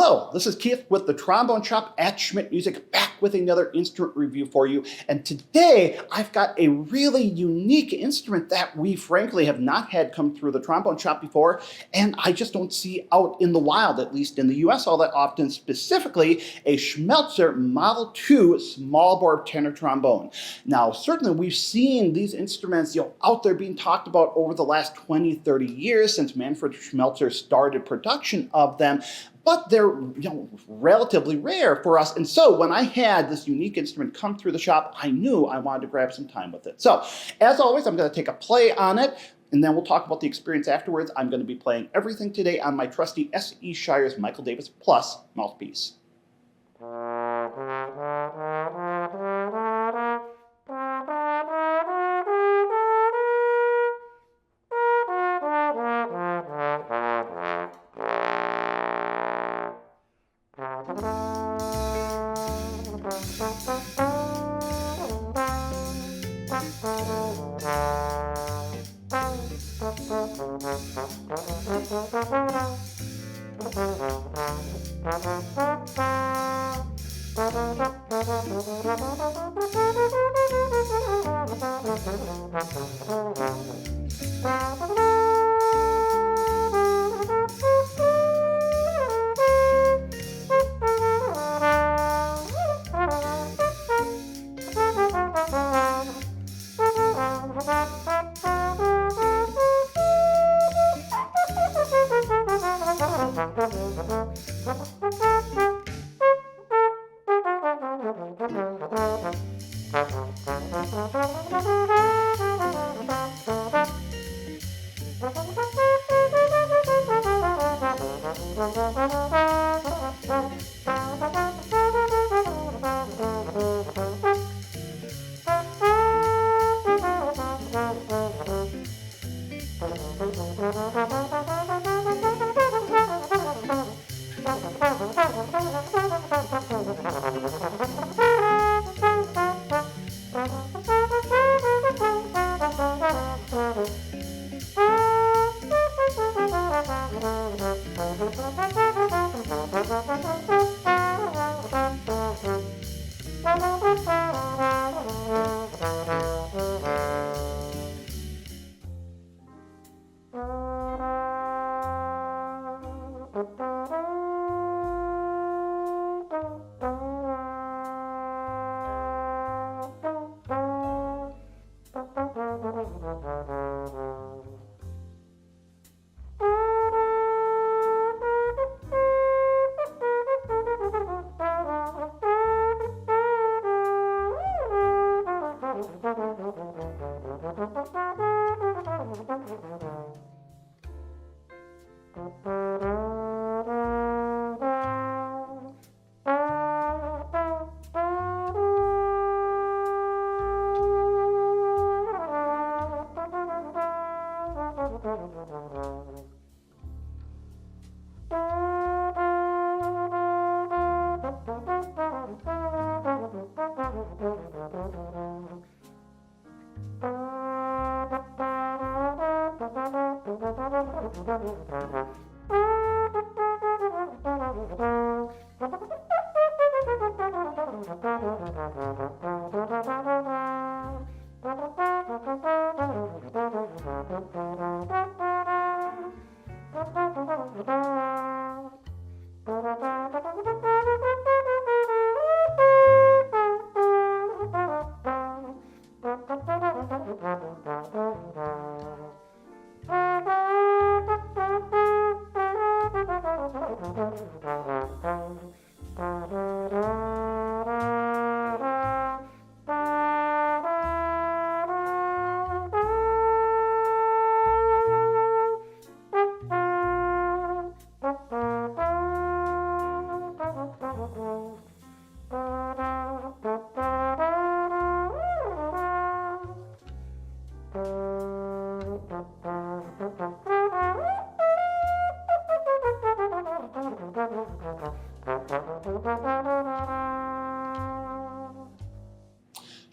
Hello, this is Keith with the Trombone Shop at Schmidt Music, back with another instrument review for you. And today I've got a really unique instrument that we frankly have not had come through the Trombone Shop before, and I just don't see out in the wild, at least in the US, all that often, specifically a Schmelzer Model 2 small bore tenor trombone. Now, certainly we've seen these instruments out there being talked about over the last 20, 30 years since Manfred Schmelzer started production of them, but they're relatively rare for us. And so when I had this unique instrument come through the shop, I knew I wanted to grab some time with it. So as always, I'm going to take a play on it, and then we'll talk about the experience afterwards. I'm going to be playing everything today on my trusty S.E. Shire's Michael Davis Plus mouthpiece.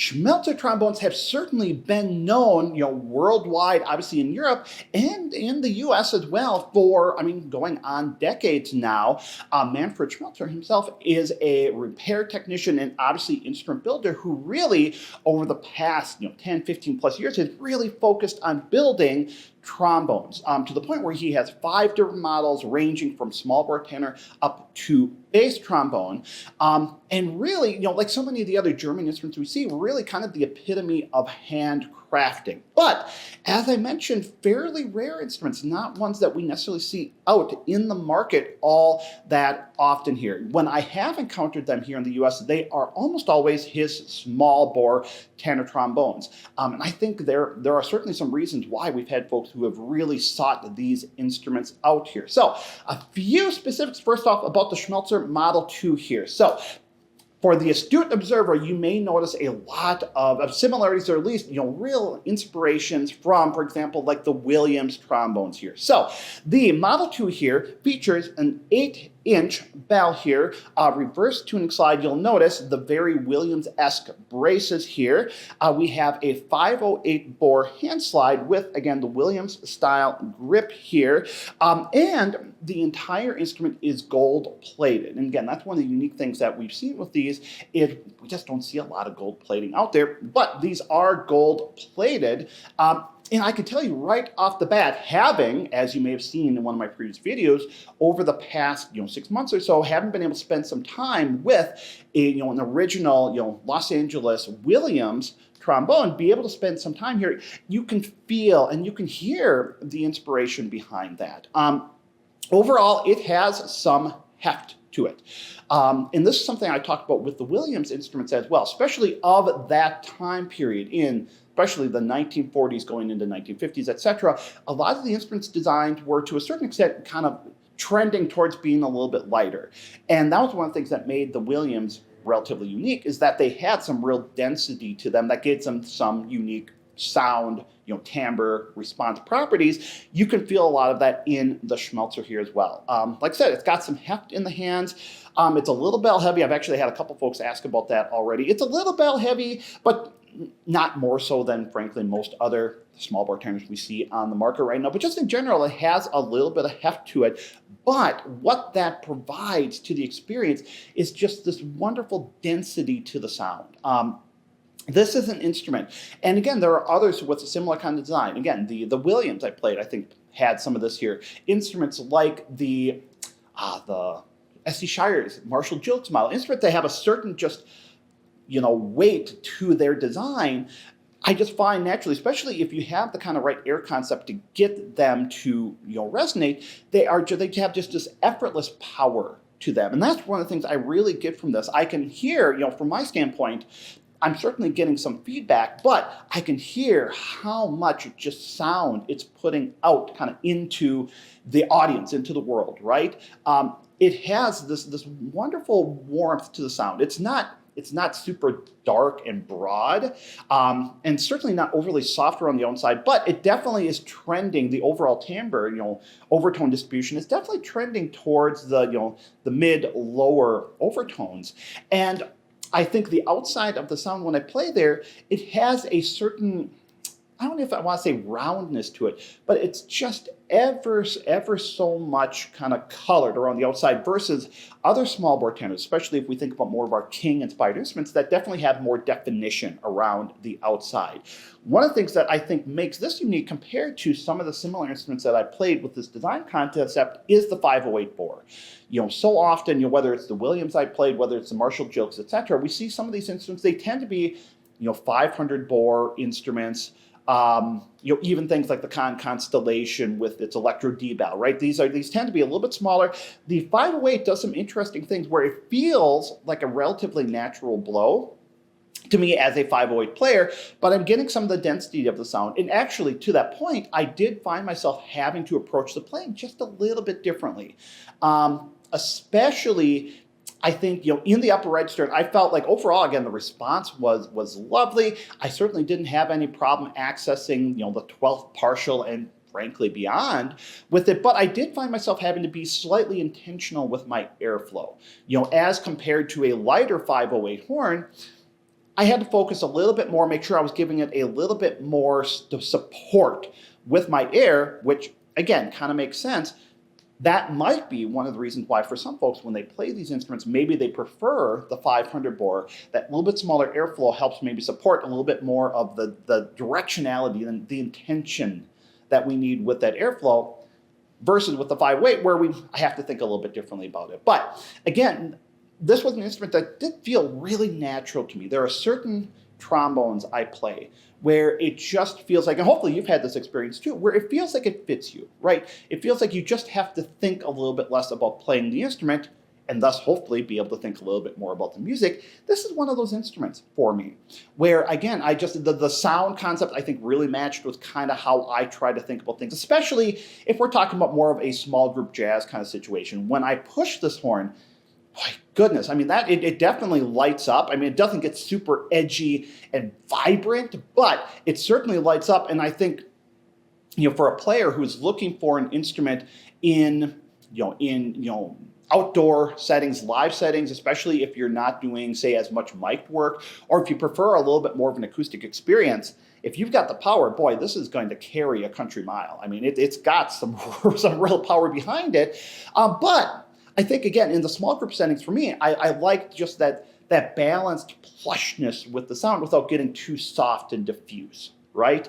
Schmelzer trombones have certainly been known, worldwide, obviously in Europe and in the US as well for, going on decades now. Manfred Schmelzer himself is a repair technician and obviously instrument builder who really, over the past 10, 15 plus years, has really focused on building trombones to the point where he has 5 different models ranging from small bore tenor up to bass trombone. And really, like so many of the other German instruments we see, really kind of the epitome of handcrafting. But as I mentioned, fairly rare instruments, not ones that we necessarily see out in the market all that often here. When I have encountered them here in the US, they are almost always his small bore tenor trombones. And I think there are certainly some reasons why we've had folks who have really sought these instruments out here. So a few specifics first off about the Schmelzer Model 2 here. So for the astute observer, you may notice a lot of similarities, or at least real inspirations from, for example, like the Williams trombones here. So the Model 2 here features an 8-inch bell here, reverse tuning slide. You'll notice the very Williams-esque braces here. We have a 508 bore hand slide with, again, the Williams style grip here. And the entire instrument is gold plated. And again, that's one of the unique things that we've seen with these is we just don't see a lot of gold plating out there, but these are gold plated. And I can tell you right off the bat, having, as you may have seen in one of my previous videos, over the past 6 months or so, having been able to spend some time with an original Los Angeles Williams trombone, be able to spend some time here, you can feel and you can hear the inspiration behind that. Overall, it has some heft to it. And this is something I talked about with the Williams instruments as well, especially of that time period in especially the 1940s going into 1950s, etc. A lot of the instruments designed were to a certain extent kind of trending towards being a little bit lighter. And that was one of the things that made the Williams relatively unique, is that they had some real density to them that gave them some unique sound, timbre, response properties. You can feel a lot of that in the Schmelzer here as well. Like I said, it's got some heft in the hands. It's a little bell heavy. I've actually had a couple folks ask about that already. It's a little bell heavy, but not more so than, frankly, most other small bore tenors we see on the market right now. But just in general, it has a little bit of heft to it. But what that provides to the experience is just this wonderful density to the sound. This is an instrument. And again, there are others with a similar kind of design. Again, the Williams I played, I think, had some of this here. Instruments like the S.C. Shire's Marshall Jilts model. Instruments that have a certain just, weight to their design. I just find naturally, especially if you have the kind of right air concept to get them to, resonate, they have just this effortless power to them. And that's one of the things I really get from this. I can hear, from my standpoint, I'm certainly getting some feedback, but I can hear how much just sound it's putting out kind of into the audience, into the world, right? It has this wonderful warmth to the sound. It's not super dark and broad, and certainly not overly soft around the outside, but it definitely is trending, the overall timbre, overtone distribution is definitely trending towards the mid-lower overtones. And I think the outside of the sound, when I play there, it has a certain, I don't know if I want to say roundness to it, but it's just ever so much kind of colored around the outside versus other small bore tenors, especially if we think about more of our King-inspired instruments that definitely have more definition around the outside. One of the things that I think makes this unique compared to some of the similar instruments that I played with this design concept is the 508 bore. So often, whether it's the Williams I played, whether it's the Marshall Jilts, etc., we see some of these instruments, they tend to be, 500 bore instruments. Even things like the Constellation with its Electro D-Bell, right? These tend to be a little bit smaller. The 508 does some interesting things where it feels like a relatively natural blow to me as a 508 player, but I'm getting some of the density of the sound. And actually, to that point, I did find myself having to approach the playing just a little bit differently. Especially, I think, in the upper register, I felt like overall, again, the response was lovely. I certainly didn't have any problem accessing, the 12th partial and frankly beyond with it, but I did find myself having to be slightly intentional with my airflow. As compared to a lighter 508 horn, I had to focus a little bit more, make sure I was giving it a little bit more support with my air, which again kind of makes sense. That might be one of the reasons why for some folks when they play these instruments, maybe they prefer the 500 bore. That little bit smaller airflow helps maybe support a little bit more of the directionality and the intention that we need with that airflow versus with the 5-weight where I have to think a little bit differently about it. But again, this was an instrument that did feel really natural to me. There are certain trombones I play where it just feels like, and hopefully you've had this experience too, where it feels like it fits you, right? It feels like you just have to think a little bit less about playing the instrument and thus hopefully be able to think a little bit more about the music. This is one of those instruments for me where, again, the sound concept I think really matched with kind of how I try to think about things, especially if we're talking about more of a small group jazz kind of situation. When I push this horn, my goodness, I mean, it definitely lights up. I mean, it doesn't get super edgy and vibrant, but it certainly lights up. And I think, for a player who's looking for an instrument in outdoor settings, live settings, especially if you're not doing, say, as much mic work, or if you prefer a little bit more of an acoustic experience, if you've got the power, boy, this is going to carry a country mile. I mean, it's got some real power behind it. But I think, again, in the small group settings, for me, I like just that balanced plushness with the sound without getting too soft and diffuse, right?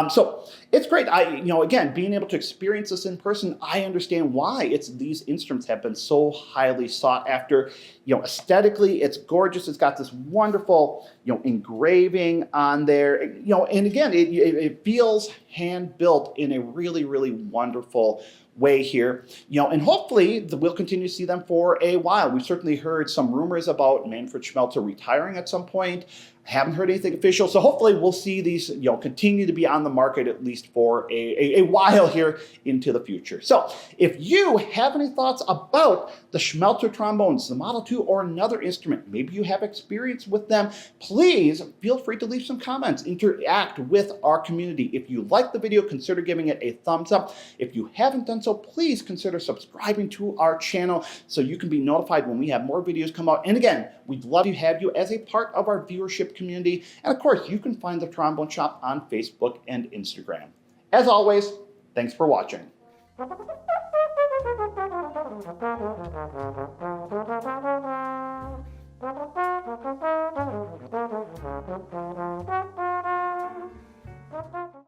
So it's great. Again, being able to experience this in person, I understand why these instruments have been so highly sought after. Aesthetically, it's gorgeous. It's got this wonderful, engraving on there. And again, it feels hand built in a really, really wonderful way here, and hopefully we'll continue to see them for a while. We've certainly heard some rumors about Manfred Schmelzer retiring at some point. Haven't heard anything official, so hopefully we'll see these continue to be on the market at least for a while here into the future. So if you have any thoughts about the Schmelzer trombones, the Model 2, or another instrument, maybe you have experience with them, please feel free to leave some comments, interact with our community. If you like the video, consider giving it a thumbs up. If you haven't done so, please consider subscribing to our channel so you can be notified when we have more videos come out. And again, we'd love to have you as a part of our viewership community. And of course, you can find the Trombone Shop on Facebook and Instagram. As always, thanks for watching.